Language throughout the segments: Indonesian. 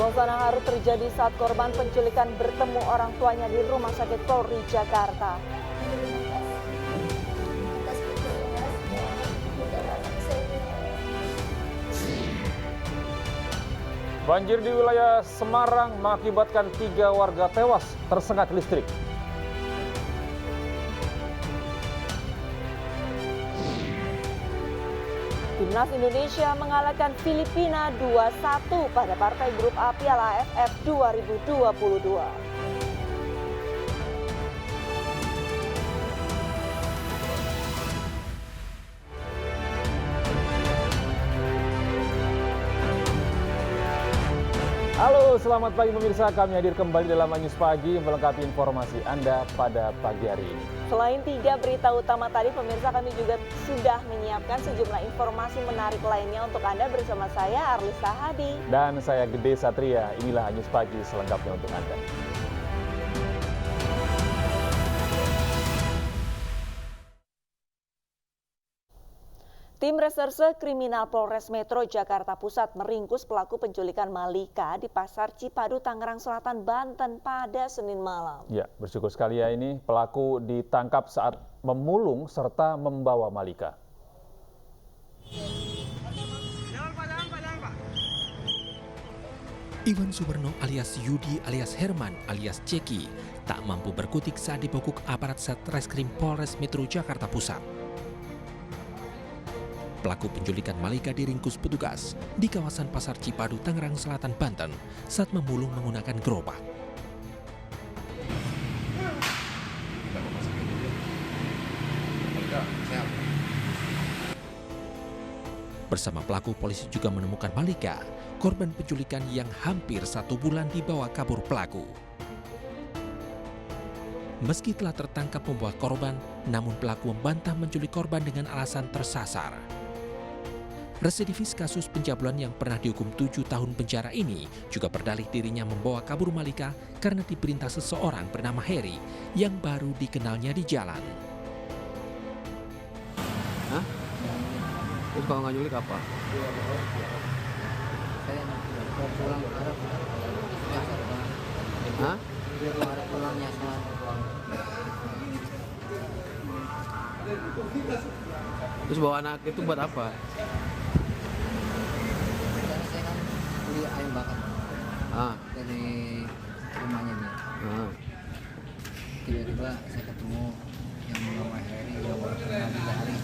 Suasana haru terjadi saat korban penculikan bertemu orang tuanya di Rumah Sakit Polri Jakarta. Banjir di wilayah Semarang mengakibatkan 3 warga tewas tersengat listrik. Timnas Indonesia mengalahkan Filipina 2-1 pada partai grup A Piala AFF 2022. Halo, selamat pagi pemirsa. Kami hadir kembali dalam News Pagi melengkapi informasi Anda pada pagi hari ini. Selain 3 berita utama tadi, pemirsa, kami juga sudah menyiapkan sejumlah informasi menarik lainnya untuk Anda bersama saya, Arlisa Hadi. Dan saya Gede Satria. Inilah News Pagi selengkapnya untuk Anda. Tim Reserse Kriminal Polres Metro Jakarta Pusat meringkus pelaku penculikan Malika di Pasar Cipadu, Tangerang Selatan, Banten pada Senin malam. Ya, bersyukur sekali ya ini pelaku ditangkap saat memulung serta membawa Malika. Iwan Sumarno alias Yudi alias Herman alias Ceki tak mampu berkutik saat dibekuk aparat Satreskrim Polres Metro Jakarta Pusat. Pelaku penculikan Malika diringkus petugas di kawasan Pasar Cipadu, Tangerang Selatan, Banten saat memulung menggunakan gerobak. Bersama pelaku, polisi juga menemukan Malika, korban penculikan yang hampir 1 bulan dibawa kabur pelaku. Meski telah tertangkap membawa korban, namun pelaku membantah menculik korban dengan alasan tersasar. Residivis kasus pencabulan yang pernah dihukum 7 tahun penjara ini juga berdalih dirinya membawa kabur Malika karena diperintah seseorang bernama Heri yang baru dikenalnya di jalan. Hah? Terus kalau nggak nyulik apa? Saya mau pulang ke Arab. Hah? Pulang nyasar. Terus bawa anak itu buat apa? Karena saya kan beli ayam bakar Ah, dari rumahnya nih. ah. Tiba-tiba saya ketemu yang bernama Heri yang baru kenal 3 hari.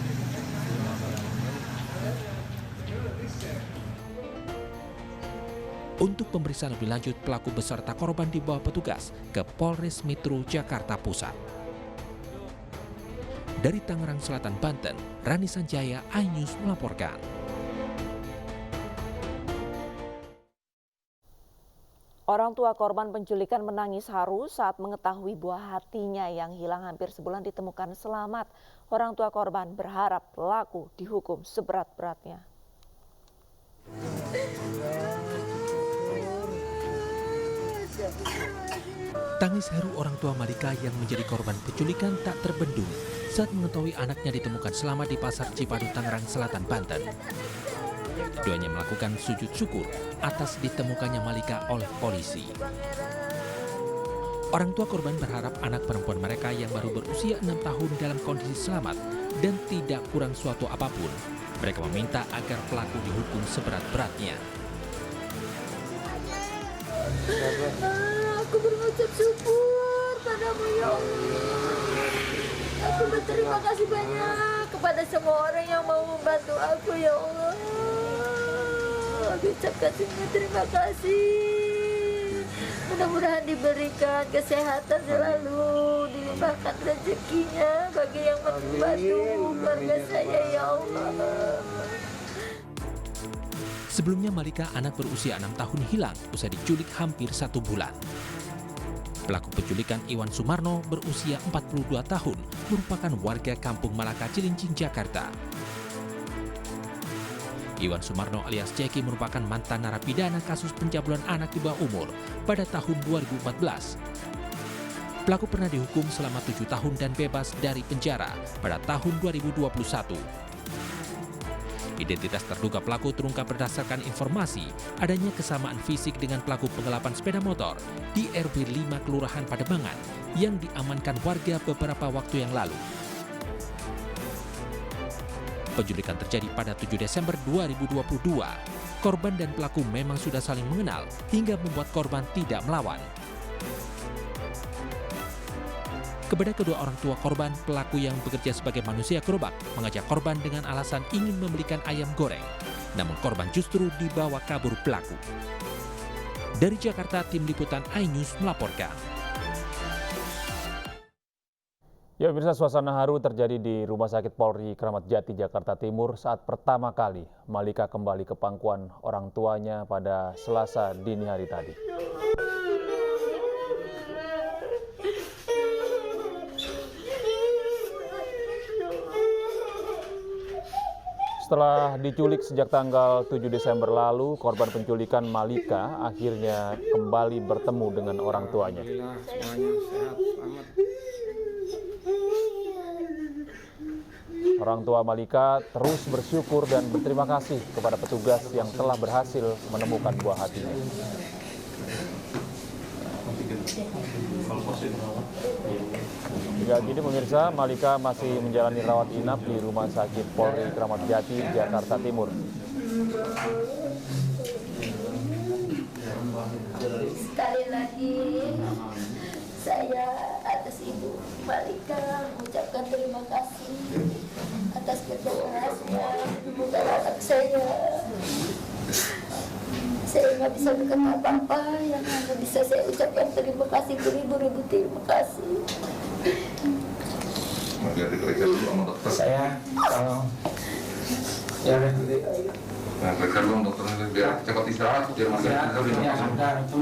Untuk pemeriksaan lebih lanjut, pelaku beserta korban dibawa petugas ke Polres Metro Jakarta Pusat. Dari Tangerang Selatan, Banten, Rani Sanjaya, iNews melaporkan. Orang tua korban penculikan menangis haru saat mengetahui buah hatinya yang hilang hampir sebulan ditemukan selamat. Orang tua korban berharap pelaku dihukum seberat-beratnya. Tangis haru orang tua Malika yang menjadi korban penculikan tak terbendung saat mengetahui anaknya ditemukan selamat di Pasar Cipadu, Tangerang Selatan, Banten. Keduanya melakukan sujud syukur atas ditemukannya Malika oleh polisi. Orang tua korban berharap anak perempuan mereka yang baru berusia 6 tahun dalam kondisi selamat dan tidak kurang suatu apapun. Mereka meminta agar pelaku dihukum seberat-beratnya. Aku berucap syukur padamu ya Allah. Aku berterima kasih banyak kepada semua orang yang mau membantu aku ya Allah. Aku ucapkan semua terima kasih. Mudah-mudahan diberikan kesehatan selalu, dilimpahkan rezekinya bagi yang membantu keluarga saya ya Allah. Sebelumnya Malika, anak berusia 6 tahun, hilang usai diculik hampir 1 bulan. Pelaku penculikan Iwan Sumarno berusia 42 tahun, merupakan warga Kampung Malaka, Cilincing, Jakarta. Iwan Sumarno alias Ceki merupakan mantan narapidana kasus pencabulan anak di bawah umur pada tahun 2014. Pelaku pernah dihukum selama 7 tahun dan bebas dari penjara pada tahun 2021. Identitas terduga pelaku terungkap berdasarkan informasi adanya kesamaan fisik dengan pelaku penggelapan sepeda motor di RW 5 Kelurahan Pademangan yang diamankan warga beberapa waktu yang lalu. Penculikan terjadi pada 7 Desember 2022. Korban dan pelaku memang sudah saling mengenal hingga membuat korban tidak melawan. Kepada kedua orang tua korban, pelaku yang bekerja sebagai manusia gerobak mengajak korban dengan alasan ingin membelikan ayam goreng. Namun korban justru dibawa kabur pelaku. Dari Jakarta, Tim Liputan iNews melaporkan. Ya pemirsa, suasana haru terjadi di Rumah Sakit Polri Kramat Jati, Jakarta Timur saat pertama kali Malika kembali ke pangkuan orang tuanya pada Selasa dini hari tadi. Setelah diculik sejak tanggal 7 Desember lalu, korban penculikan Malika akhirnya kembali bertemu dengan orang tuanya. Orang tua Malika terus bersyukur dan berterima kasih kepada petugas yang telah berhasil menemukan buah hatinya. Hingga kini pemirsa, Malika masih menjalani rawat inap di Rumah Sakit Polri Kramat Jati, Jakarta Timur. Sekali lagi saya atas Ibu Malika mengucapkan terima kasih atas ketegasannya memelihara anak saya. Saya nggak bisa berkata apa-apa, yang hanya bisa saya ucapkan terima kasih beribu-ribu terima kasih. Saya kalau ya udah periksa dulu dokternya biar cepat istirahat biar masih ada itu.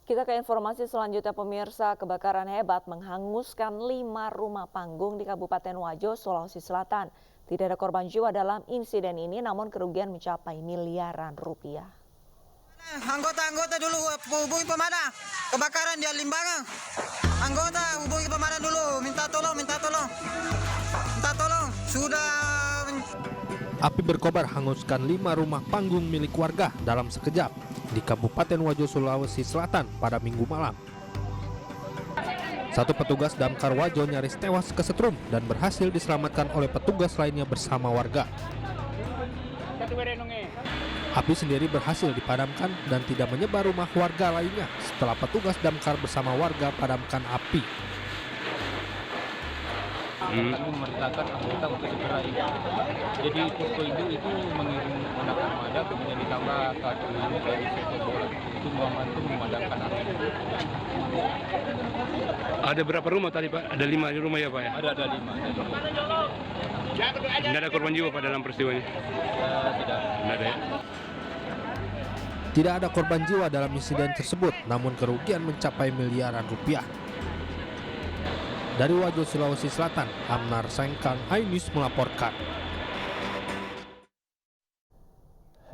Kita ke informasi selanjutnya pemirsa, kebakaran hebat menghanguskan 5 rumah panggung di Kabupaten Wajo, Sulawesi Selatan. Tidak ada korban jiwa dalam insiden ini, namun kerugian mencapai miliaran rupiah. Anggota dulu hubungi pemadam. Kebakaran di Limbangan. Anggota hubungi pemadam dulu, minta tolong. Sudah. Api berkobar hanguskan 5 rumah panggung milik warga dalam sekejap di Kabupaten Wajo, Sulawesi Selatan pada Minggu malam. Satu petugas damkar Wajo nyaris tewas kesetrum dan berhasil diselamatkan oleh petugas lainnya bersama warga. Api sendiri berhasil dipadamkan dan tidak menyebar rumah warga lainnya setelah petugas damkar bersama warga padamkan api. Kami memerintahkan anggota untuk segera ini. Jadi posko itu mengirim menggunakan armada, kemudian ditambah 1 unit dari sepak bola untuk membantu memadamkan api. Ada berapa rumah tadi Pak? Ada 5 rumah ya Pak ya? Ada 5. Tidak ada korban jiwa Pak dalam peristiwanya? Tidak. Tidak ada ya? Tidak ada korban jiwa dalam insiden tersebut, namun kerugian mencapai miliaran rupiah. Dari Wajo, Sulawesi Selatan, Amnar Sengkang, iNews melaporkan.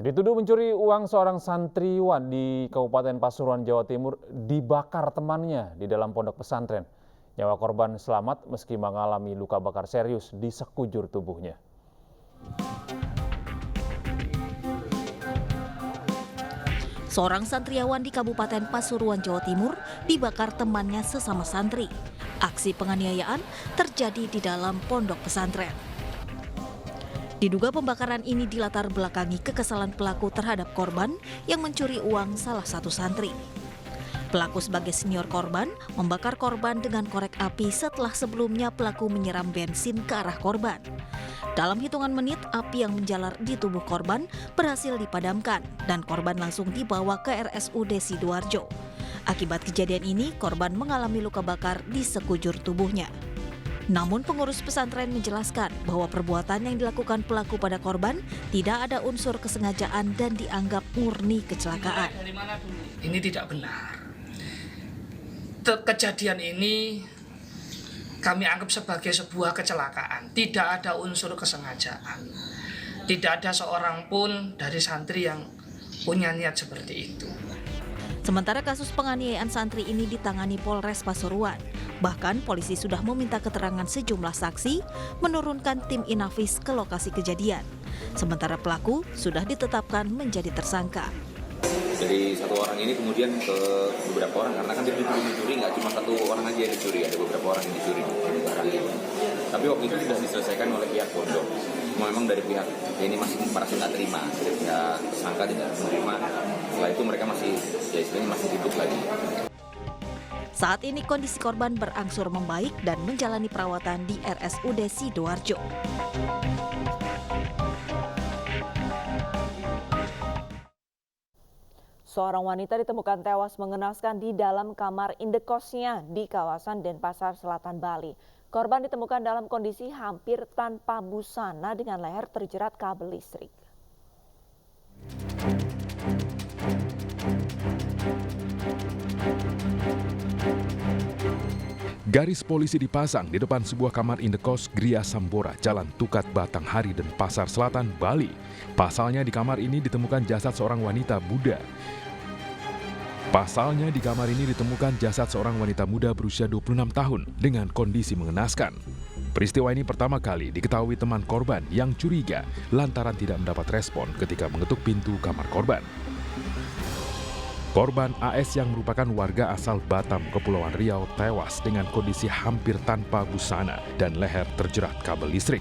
Dituduh mencuri uang seorang santriwan di Kabupaten Pasuruan, Jawa Timur dibakar temannya di dalam pondok pesantren. Nyawa korban selamat meski mengalami luka bakar serius di sekujur tubuhnya. Seorang santriawan di Kabupaten Pasuruan, Jawa Timur dibakar temannya sesama santri. Aksi penganiayaan terjadi di dalam pondok pesantren. Diduga pembakaran ini dilatar belakangi kekesalan pelaku terhadap korban yang mencuri uang salah satu santri. Pelaku sebagai senior korban membakar korban dengan korek api setelah sebelumnya pelaku menyiram bensin ke arah korban. Dalam hitungan menit, api yang menjalar di tubuh korban berhasil dipadamkan dan korban langsung dibawa ke RSUD Sidoarjo. Akibat kejadian ini, korban mengalami luka bakar di sekujur tubuhnya. Namun pengurus pesantren menjelaskan bahwa perbuatan yang dilakukan pelaku pada korban tidak ada unsur kesengajaan dan dianggap murni kecelakaan. Ini tidak benar. Kejadian ini kami anggap sebagai sebuah kecelakaan. Tidak ada unsur kesengajaan. Tidak ada seorang pun dari santri yang punya niat seperti itu. Sementara kasus penganiayaan santri ini ditangani Polres Pasuruan. Bahkan polisi sudah meminta keterangan sejumlah saksi, menurunkan tim Inafis ke lokasi kejadian. Sementara pelaku sudah ditetapkan menjadi tersangka. Jadi satu orang ini kemudian ke beberapa orang, karena kan dia dicuri, nggak cuma satu orang aja yang dicuri, ada beberapa orang yang dicuri barang ini. Tapi waktu itu sudah diselesaikan oleh pihak pondok. Memang dari pihak ini masih nggak terima, dari pihak tersangka tidak menerima. Setelah itu mereka masih hidup lagi. Saat ini kondisi korban berangsur membaik dan menjalani perawatan di RSUD Sidoarjo. Seorang wanita ditemukan tewas mengenaskan di dalam kamar indekosnya di kawasan Denpasar Selatan, Bali. Korban ditemukan dalam kondisi hampir tanpa busana dengan leher terjerat kabel listrik. Garis polisi dipasang di depan sebuah kamar indekos Gria Sambora, Jalan Tukat Batanghari, Denpasar Selatan, Bali. Pasalnya di kamar ini ditemukan jasad seorang wanita muda. jasad seorang wanita muda berusia 26 tahun dengan kondisi mengenaskan. Peristiwa ini pertama kali diketahui teman korban yang curiga lantaran tidak mendapat respon ketika mengetuk pintu kamar korban. Korban AS yang merupakan warga asal Batam, Kepulauan Riau tewas dengan kondisi hampir tanpa busana dan leher terjerat kabel listrik.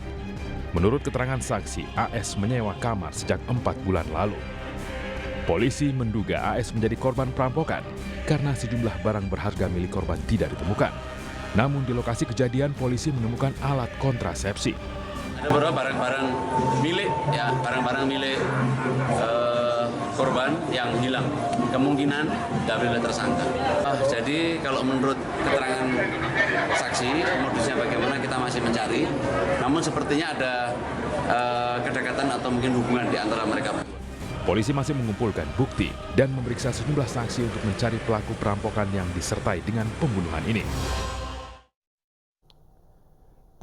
Menurut keterangan saksi, AS menyewa kamar sejak 4 bulan lalu. Polisi menduga AS menjadi korban perampokan karena sejumlah barang berharga milik korban tidak ditemukan. Namun di lokasi kejadian polisi menemukan alat kontrasepsi. Ada beberapa barang-barang milik korban yang hilang, kemungkinan dari tersangka. Jadi kalau menurut keterangan saksi, modusnya bagaimana kita masih mencari, namun sepertinya ada kedekatan atau mungkin hubungan di antara mereka. Polisi masih mengumpulkan bukti dan memeriksa sejumlah saksi untuk mencari pelaku perampokan yang disertai dengan pembunuhan ini.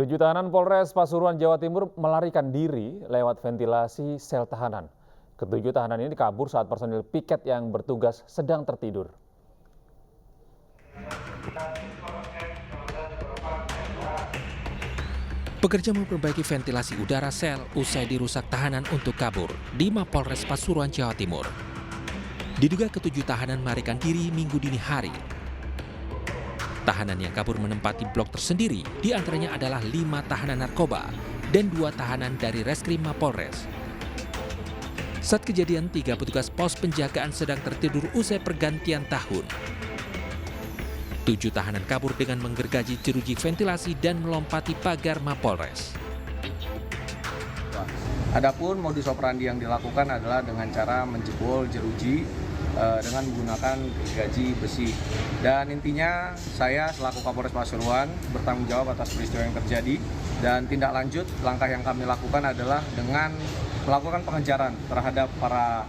7 tahanan Polres Pasuruan, Jawa Timur melarikan diri lewat ventilasi sel tahanan. Ketujuh tahanan ini kabur saat personil piket yang bertugas sedang tertidur. Pekerja memperbaiki ventilasi udara sel usai dirusak tahanan untuk kabur di Mapolres Pasuruan, Jawa Timur. Diduga ketujuh tahanan melarikan diri Minggu dini hari. Tahanan yang kabur menempati blok tersendiri, diantaranya adalah 5 tahanan narkoba dan 2 tahanan dari Reskrim Mapolres. Saat kejadian, 3 petugas pos penjagaan sedang tertidur usai pergantian tahun. 7 tahanan kabur dengan menggergaji jeruji ventilasi dan melompati pagar Mapolres. Adapun modus operandi yang dilakukan adalah dengan cara menjebol jeruji dengan menggunakan gergaji besi. Dan intinya saya selaku Kapolres Pasuruan bertanggung jawab atas peristiwa yang terjadi, dan tindak lanjut langkah yang kami lakukan adalah dengan melakukan pengejaran terhadap para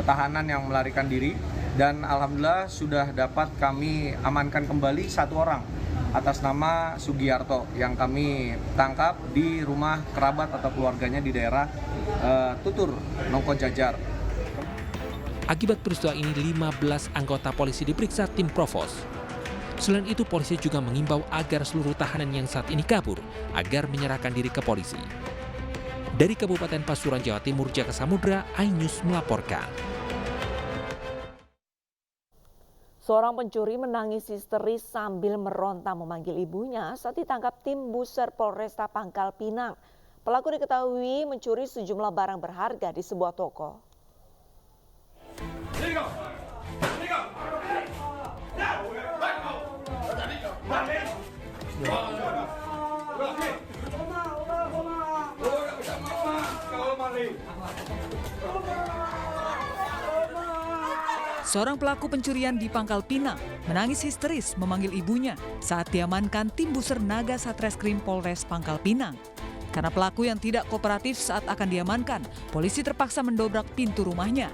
tahanan yang melarikan diri. Dan alhamdulillah sudah dapat kami amankan kembali 1 orang atas nama Sugiarto yang kami tangkap di rumah kerabat atau keluarganya di daerah Tutur, Nongko Jajar. Akibat peristiwa ini 15 anggota polisi diperiksa tim Provos. Selain itu polisi juga mengimbau agar seluruh tahanan yang saat ini kabur agar menyerahkan diri ke polisi. Dari Kabupaten Pasuruan, Jawa Timur, Jaka Samudra, iNews melaporkan. Seorang pencuri menangis histeris sambil meronta memanggil ibunya saat ditangkap tim Buser Polresta Pangkal Pinang. Pelaku diketahui mencuri sejumlah barang berharga di sebuah toko. Seorang pelaku pencurian di Pangkal Pinang menangis histeris memanggil ibunya saat diamankan tim Buser Naga Satreskrim Polres Pangkal Pinang. Karena pelaku yang tidak kooperatif saat akan diamankan, polisi terpaksa mendobrak pintu rumahnya.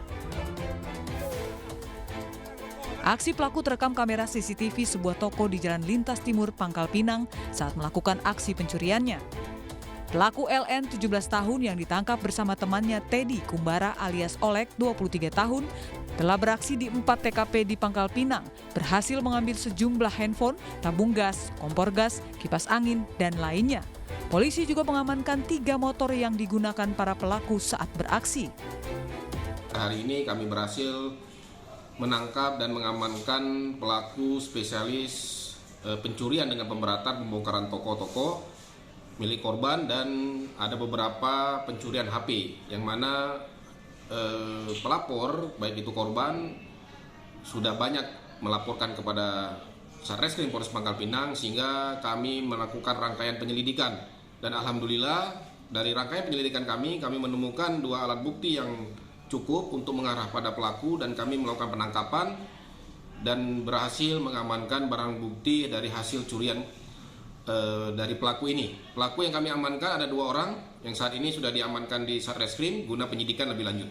Aksi pelaku terekam kamera CCTV sebuah toko di Jalan Lintas Timur, Pangkal Pinang saat melakukan aksi pencuriannya. Pelaku LN 17 tahun yang ditangkap bersama temannya Teddy Kumbara alias Olek 23 tahun telah beraksi di 4 TKP di Pangkal Pinang, berhasil mengambil sejumlah handphone, tabung gas, kompor gas, kipas angin, dan lainnya. Polisi juga mengamankan 3 motor yang digunakan para pelaku saat beraksi. Hari ini kami berhasil menangkap dan mengamankan pelaku spesialis pencurian dengan pemberatan pembongkaran toko-toko milik korban, dan ada beberapa pencurian HP yang mana pelapor, baik itu korban, sudah banyak melaporkan kepada Satreskrim Polres Pangkal Pinang, sehingga kami melakukan rangkaian penyelidikan. Dan alhamdulillah dari rangkaian penyelidikan kami menemukan 2 alat bukti yang cukup untuk mengarah pada pelaku, dan kami melakukan penangkapan dan berhasil mengamankan barang bukti dari hasil curian dari pelaku ini. Pelaku yang kami amankan ada 2 orang yang saat ini sudah diamankan di Satreskrim guna penyidikan lebih lanjut.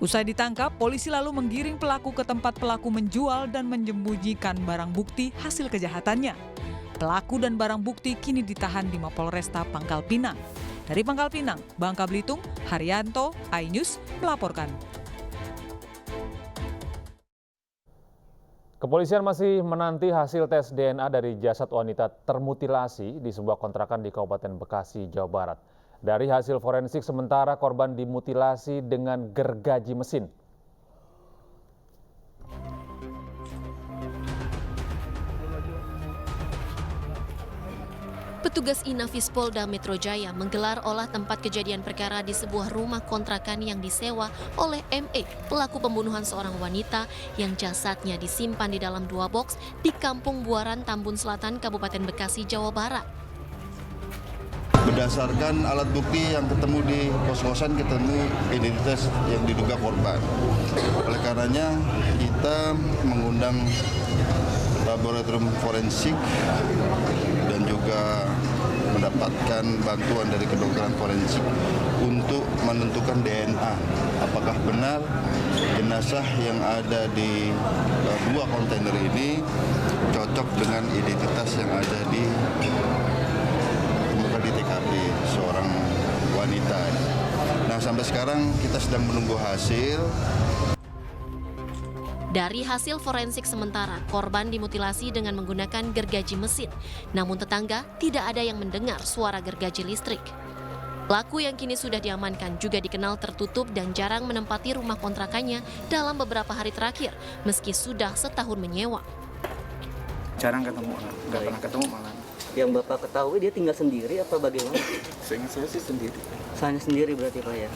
Usai ditangkap, polisi lalu menggiring pelaku ke tempat pelaku menjual dan menyembunyikan barang bukti hasil kejahatannya. Pelaku dan barang bukti kini ditahan di Mapolresta Pangkal Pinang. Dari Pangkal Pinang, Bangka Belitung, Haryanto, iNews melaporkan. Kepolisian masih menanti hasil tes DNA dari jasad wanita termutilasi di sebuah kontrakan di Kabupaten Bekasi, Jawa Barat. Dari hasil forensik sementara, korban dimutilasi dengan gergaji mesin. Petugas Inafis Polda Metro Jaya menggelar olah tempat kejadian perkara di sebuah rumah kontrakan yang disewa oleh ME, pelaku pembunuhan seorang wanita yang jasadnya disimpan di dalam 2 box di Kampung Buaran, Tambun Selatan, Kabupaten Bekasi, Jawa Barat. Berdasarkan alat bukti yang ketemu di kos-kosan, ketemu identitas yang diduga korban. Oleh karenanya kita mengundang laboratorium forensik dan juga mendapatkan bantuan dari kedokteran forensik untuk menentukan DNA. Apakah benar jenazah yang ada di 2 kontainer ini cocok dengan identitas yang ada di TKP seorang wanita. Nah, sampai sekarang kita sedang menunggu hasil. Dari hasil forensik sementara, korban dimutilasi dengan menggunakan gergaji mesin. Namun tetangga tidak ada yang mendengar suara gergaji listrik. Pelaku yang kini sudah diamankan juga dikenal tertutup dan jarang menempati rumah kontrakannya dalam beberapa hari terakhir, meski sudah setahun menyewa. Jarang ketemu, nggak pernah ketemu malah. Yang Bapak ketahui dia tinggal sendiri apa bagaimana? Seingat saya sih sendiri. Hanya sendiri berarti Pak ya?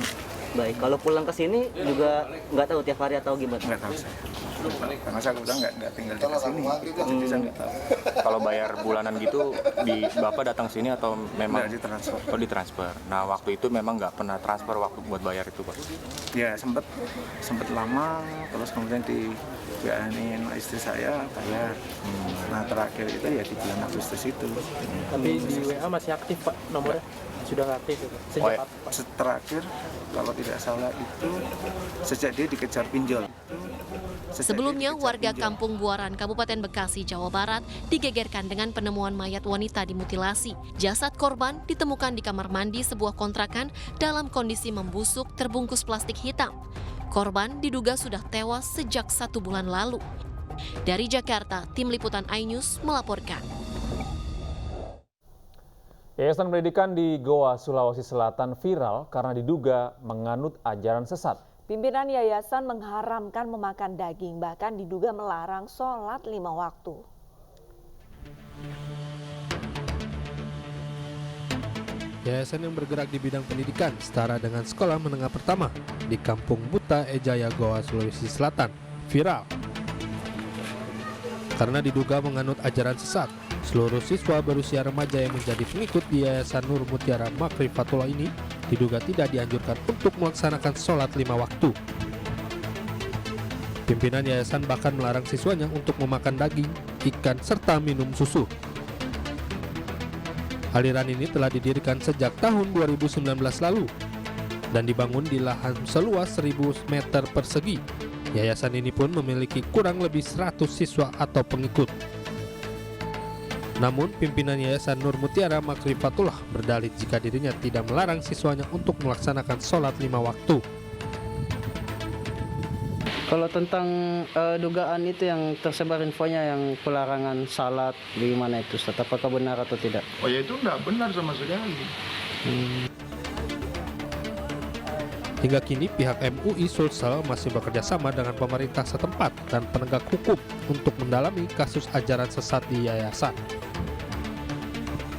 Baik, kalau pulang ke sini juga nggak tahu tiap hari atau gimana? Nggak tahu saya. Karena saya udah nggak tinggal di sini, jadi saya nggak tahu. Kalau bayar bulanan gitu, Bapak datang sini atau memang? Ditransfer. Oh, ditransfer. Nah, waktu itu memang nggak pernah transfer waktu buat bayar itu, Pak? Ya, sempat lama, terus kemudian dibiayain istri saya bayar. Nah, terakhir itu ya di bulan Agustus itu. Tapi di WA masih aktif, Pak, nomornya? Sudah aktif itu? Sejak apa? Terakhir, kalau tidak salah itu sejak dia dikejar pinjol. Sebelumnya, warga Kampung Buaran, Kabupaten Bekasi, Jawa Barat digegerkan dengan penemuan mayat wanita dimutilasi. Jasad korban ditemukan di kamar mandi sebuah kontrakan dalam kondisi membusuk terbungkus plastik hitam. Korban diduga sudah tewas sejak 1 bulan lalu. Dari Jakarta, Tim Liputan iNews melaporkan. Yayasan Pendidikan di Goa, Sulawesi Selatan viral karena diduga menganut ajaran sesat. Pimpinan yayasan mengharamkan memakan daging, bahkan diduga melarang sholat 5 waktu. Yayasan yang bergerak di bidang pendidikan setara dengan sekolah menengah pertama di Kampung Buta Ejaya, Goa, Sulawesi Selatan viral karena diduga menganut ajaran sesat. Seluruh siswa berusia remaja yang menjadi pengikut di Yayasan Nur Mutiara Makrifatullah ini diduga tidak dianjurkan untuk melaksanakan sholat 5 waktu. Pimpinan yayasan bahkan melarang siswanya untuk memakan daging, ikan, serta minum susu. Aliran ini telah didirikan sejak tahun 2019 lalu dan dibangun di lahan seluas 1000 meter persegi. Yayasan ini pun memiliki kurang lebih 100 siswa atau pengikut. Namun, pimpinan Yayasan Nur Mutiara Makrifatullah berdalih jika dirinya tidak melarang siswanya untuk melaksanakan sholat 5 waktu. Kalau tentang dugaan itu yang tersebar infonya yang pelarangan salat di mana itu, Ustaz, apakah benar atau tidak? Oh ya itu enggak benar sama sekali. Hingga kini pihak MUI Sulsel masih bekerja sama dengan pemerintah setempat dan penegak hukum untuk mendalami kasus ajaran sesat di yayasan.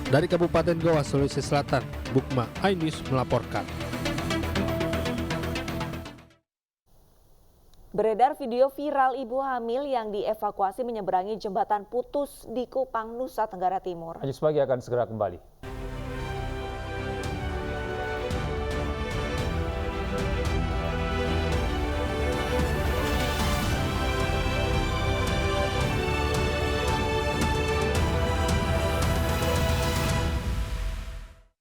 Dari Kabupaten Goa, Sulawesi Selatan, Bukma iNews melaporkan. Beredar video viral ibu hamil yang dievakuasi menyeberangi jembatan putus di Kupang, Nusa Tenggara Timur. Anjus Pagi akan segera kembali.